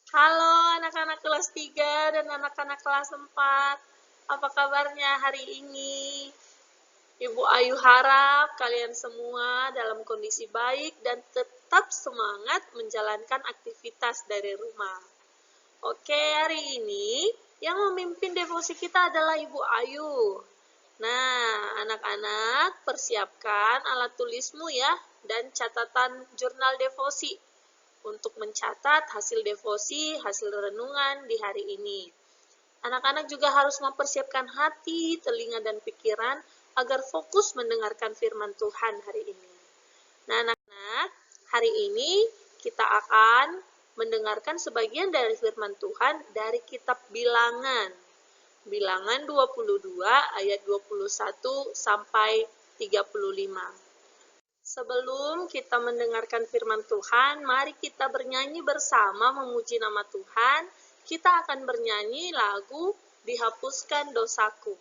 Halo anak-anak kelas 3 dan anak-anak kelas 4. Apa kabarnya hari ini? Ibu Ayu harap kalian semua dalam kondisi baik dan tetap semangat menjalankan aktivitas dari rumah. Oke, hari ini yang memimpin devosi kita adalah Ibu Ayu. Nah, anak-anak persiapkan alat tulismu ya dan catatan jurnal devosi untuk mencatat hasil devosi, hasil renungan di hari ini. Anak-anak juga harus mempersiapkan hati, telinga, dan pikiran agar fokus mendengarkan firman Tuhan hari ini. Nah, anak-anak, hari ini kita akan mendengarkan sebagian dari firman Tuhan dari kitab Bilangan. Bilangan 22 ayat 21 sampai 35. Sebelum kita mendengarkan firman Tuhan, mari kita bernyanyi bersama memuji nama Tuhan. Kita akan bernyanyi lagu Dihapuskan Dosaku.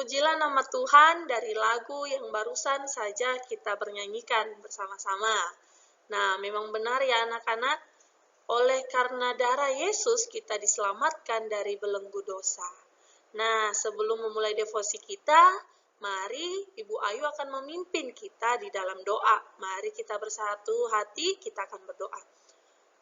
Terpujilah nama Tuhan dari lagu yang barusan saja kita bernyanyikan bersama-sama. Nah, memang benar ya anak-anak, oleh karena darah Yesus kita diselamatkan dari belenggu dosa. Nah, sebelum memulai devosi kita, mari Ibu Ayu akan memimpin kita di dalam doa. Mari kita bersatu hati, kita akan berdoa.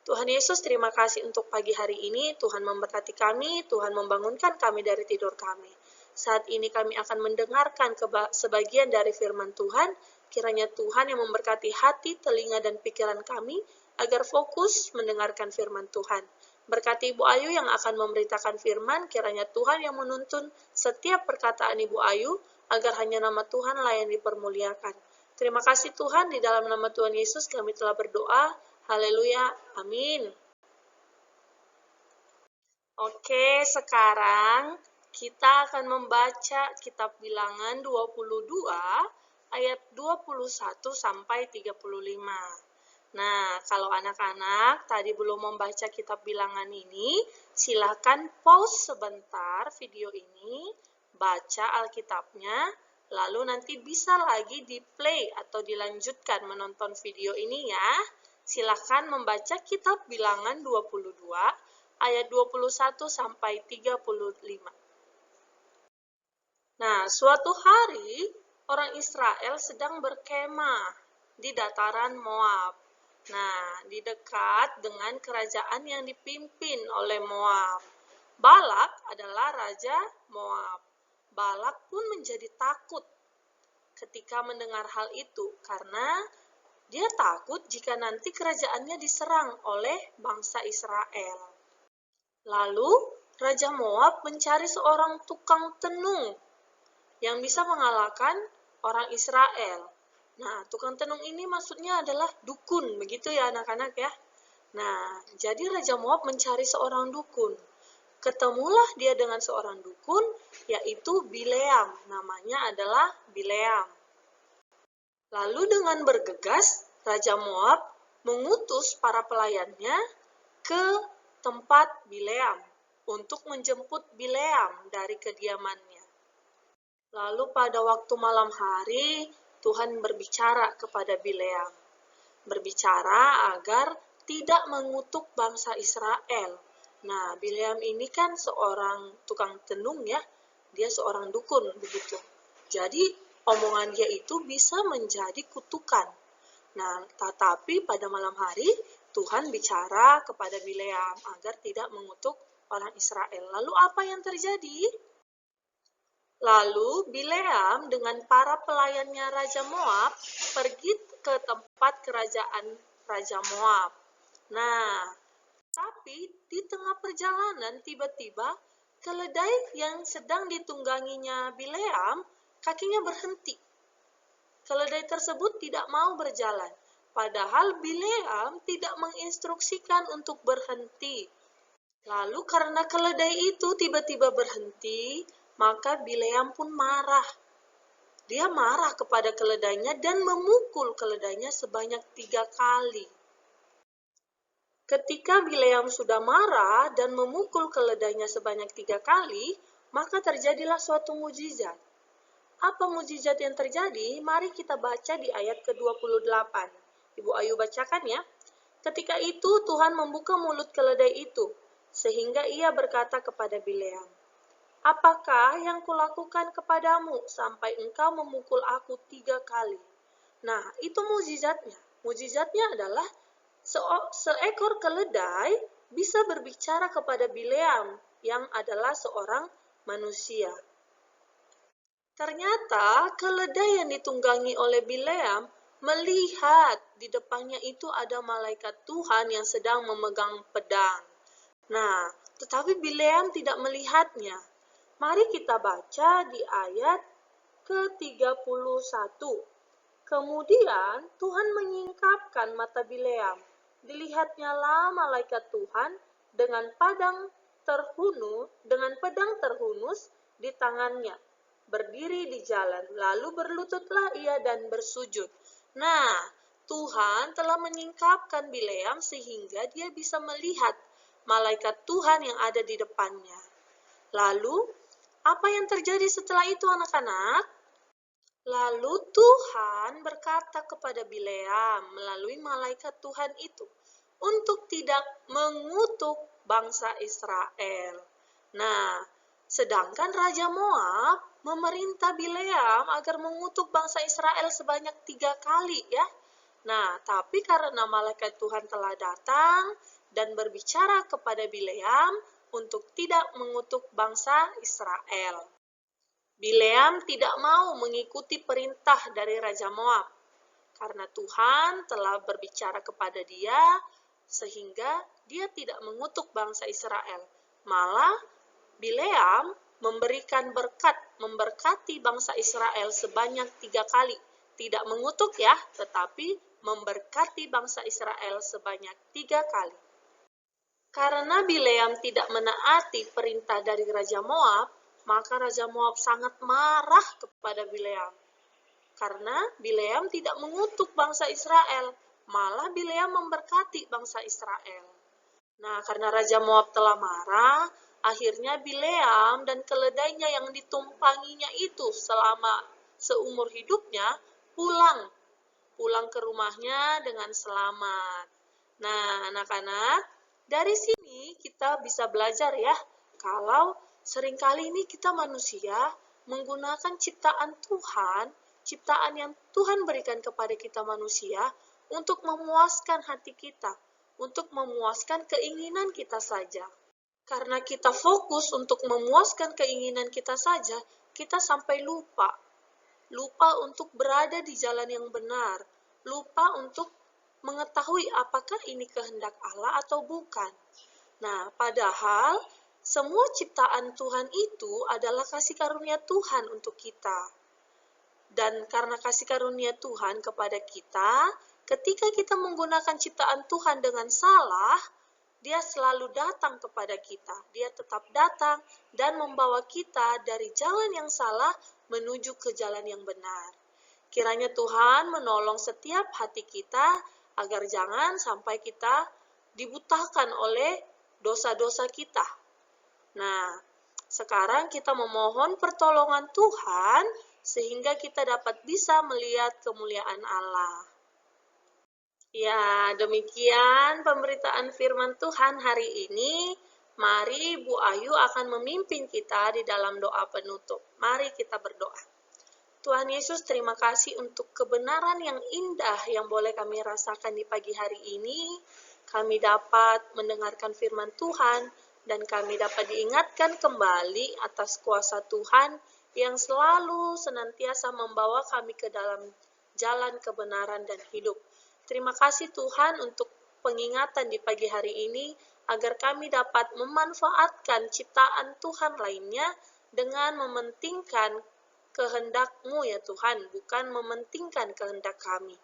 Tuhan Yesus, terima kasih untuk pagi hari ini. Tuhan memberkati kami, Tuhan membangunkan kami dari tidur kami. Saat ini kami akan mendengarkan sebagian dari firman Tuhan. Kiranya Tuhan yang memberkati hati, telinga, dan pikiran kami agar fokus mendengarkan firman Tuhan. Berkati Ibu Ayu yang akan memberitakan firman, kiranya Tuhan yang menuntun setiap perkataan Ibu Ayu agar hanya nama Tuhan lah yang dipermuliakan. Terima kasih Tuhan, di dalam nama Tuhan Yesus kami telah berdoa. Haleluya, amin. Oke, sekarang kita akan membaca kitab Bilangan 22 ayat 21 sampai 35. Nah, kalau anak-anak tadi belum membaca kitab Bilangan ini, silakan pause sebentar video ini, baca Alkitabnya, lalu nanti bisa lagi di-play atau dilanjutkan menonton video ini ya. Silakan membaca kitab Bilangan 22 ayat 21 sampai 35. Nah, suatu hari orang Israel sedang berkemah di dataran Moab. Nah, di dekat dengan kerajaan yang dipimpin oleh Moab. Balak adalah raja Moab. Balak pun menjadi takut ketika mendengar hal itu karena dia takut jika nanti kerajaannya diserang oleh bangsa Israel. Lalu, Raja Moab mencari seorang tukang tenung yang bisa mengalahkan orang Israel. Nah, tukang tenung ini maksudnya adalah dukun, begitu ya anak-anak ya. Nah, jadi Raja Moab mencari seorang dukun. Ketemulah dia dengan seorang dukun, yaitu Bileam. Namanya adalah Bileam. Lalu dengan bergegas, Raja Moab mengutus para pelayannya ke tempat Bileam untuk menjemput Bileam dari kediamannya. Lalu pada waktu malam hari, Tuhan berbicara kepada Bileam. Berbicara agar tidak mengutuk bangsa Israel. Nah, Bileam ini kan seorang tukang tenung ya. Dia seorang dukun begitu. Jadi, omongan dia itu bisa menjadi kutukan. Nah, tetapi pada malam hari, Tuhan bicara kepada Bileam agar tidak mengutuk orang Israel. Lalu apa yang terjadi? Lalu Bileam dengan para pelayannya Raja Moab pergi ke tempat kerajaan Raja Moab. Nah, tapi di tengah perjalanan tiba-tiba keledai yang sedang ditungganginya Bileam, kakinya berhenti. Keledai tersebut tidak mau berjalan, padahal Bileam tidak menginstruksikan untuk berhenti. Lalu karena keledai itu tiba-tiba berhenti, maka Bileam pun marah. Dia marah kepada keledainya dan memukul keledainya sebanyak 3 kali. Ketika Bileam sudah marah dan memukul keledainya sebanyak 3 kali, maka terjadilah suatu mukjizat. Apa mukjizat yang terjadi? Mari kita baca di ayat ke-28. Ibu Ayu bacakan ya. Ketika itu Tuhan membuka mulut keledai itu, sehingga ia berkata kepada Bileam, "Apakah yang kulakukan kepadamu sampai engkau memukul aku 3 kali?" Nah, itu mukjizatnya. Mukjizatnya adalah seekor keledai bisa berbicara kepada Bileam yang adalah seorang manusia. Ternyata keledai yang ditunggangi oleh Bileam melihat di depannya itu ada malaikat Tuhan yang sedang memegang pedang. Nah, tetapi Bileam tidak melihatnya. Mari kita baca di ayat ke-31. Kemudian Tuhan menyingkapkan mata Bileam. Dilihatnya lah malaikat Tuhan dengan pedang terhunus di tangannya, berdiri di jalan, lalu berlututlah ia dan bersujud. Nah, Tuhan telah menyingkapkan Bileam sehingga dia bisa melihat malaikat Tuhan yang ada di depannya. Lalu Apa yang terjadi setelah itu anak-anak? Lalu Tuhan berkata kepada Bileam melalui malaikat Tuhan itu untuk tidak mengutuk bangsa Israel. Nah, sedangkan Raja Moab memerintah Bileam agar mengutuk bangsa Israel sebanyak 3 kali ya. Nah, tapi karena malaikat Tuhan telah datang dan berbicara kepada Bileam untuk tidak mengutuk bangsa Israel. Bileam tidak mau mengikuti perintah dari Raja Moab, karena Tuhan telah berbicara kepada dia, sehingga dia tidak mengutuk bangsa Israel. Malah, Bileam memberikan berkat, memberkati bangsa Israel sebanyak 3 kali. Tidak mengutuk ya, tetapi memberkati bangsa Israel sebanyak 3 kali. Karena Bileam tidak menaati perintah dari Raja Moab, maka Raja Moab sangat marah kepada Bileam. Karena Bileam tidak mengutuk bangsa Israel, malah Bileam memberkati bangsa Israel. Nah, karena Raja Moab telah marah, akhirnya Bileam dan keledainya yang ditumpanginya itu selama seumur hidupnya pulang ke rumahnya dengan selamat. Nah, anak-anak, dari sini kita bisa belajar ya, kalau seringkali ini kita manusia menggunakan ciptaan Tuhan, ciptaan yang Tuhan berikan kepada kita manusia untuk memuaskan hati kita, untuk memuaskan keinginan kita saja. Karena kita fokus untuk memuaskan keinginan kita saja, kita sampai lupa untuk berada di jalan yang benar, lupa untuk mengetahui apakah ini kehendak Allah atau bukan. Nah, padahal semua ciptaan Tuhan itu adalah kasih karunia Tuhan untuk kita. Dan karena kasih karunia Tuhan kepada kita, ketika kita menggunakan ciptaan Tuhan dengan salah, dia selalu datang kepada kita. Dia tetap datang dan membawa kita dari jalan yang salah menuju ke jalan yang benar. Kiranya Tuhan menolong setiap hati kita agar jangan sampai kita dibutakan oleh dosa-dosa kita. Nah, sekarang kita memohon pertolongan Tuhan sehingga kita dapat bisa melihat kemuliaan Allah. Ya, demikian pemberitaan firman Tuhan hari ini. Mari Bu Ayu akan memimpin kita di dalam doa penutup. Mari kita berdoa. Tuhan Yesus, terima kasih untuk kebenaran yang indah yang boleh kami rasakan di pagi hari ini. Kami dapat mendengarkan firman Tuhan, dan kami dapat diingatkan kembali atas kuasa Tuhan yang selalu senantiasa membawa kami ke dalam jalan kebenaran dan hidup. Terima kasih Tuhan untuk pengingatan di pagi hari ini, agar kami dapat memanfaatkan ciptaan Tuhan lainnya dengan mementingkan kehendak-Mu ya Tuhan, bukan mementingkan kehendak kami.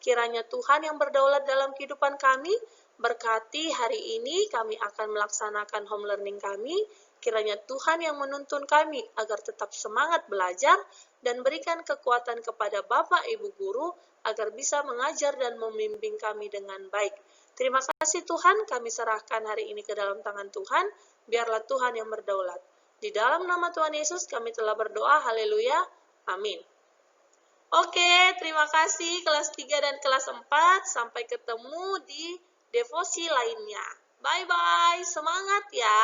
Kiranya Tuhan yang berdaulat dalam kehidupan kami, berkati hari ini kami akan melaksanakan home learning kami. Kiranya Tuhan yang menuntun kami agar tetap semangat belajar dan berikan kekuatan kepada Bapak Ibu Guru agar bisa mengajar dan membimbing kami dengan baik. Terima kasih Tuhan, kami serahkan hari ini ke dalam tangan Tuhan. Biarlah Tuhan yang berdaulat. Di dalam nama Tuhan Yesus kami telah berdoa. Haleluya. Amin. Oke, terima kasih kelas 3 dan kelas 4. Sampai ketemu di devosi lainnya. Bye-bye, semangat ya.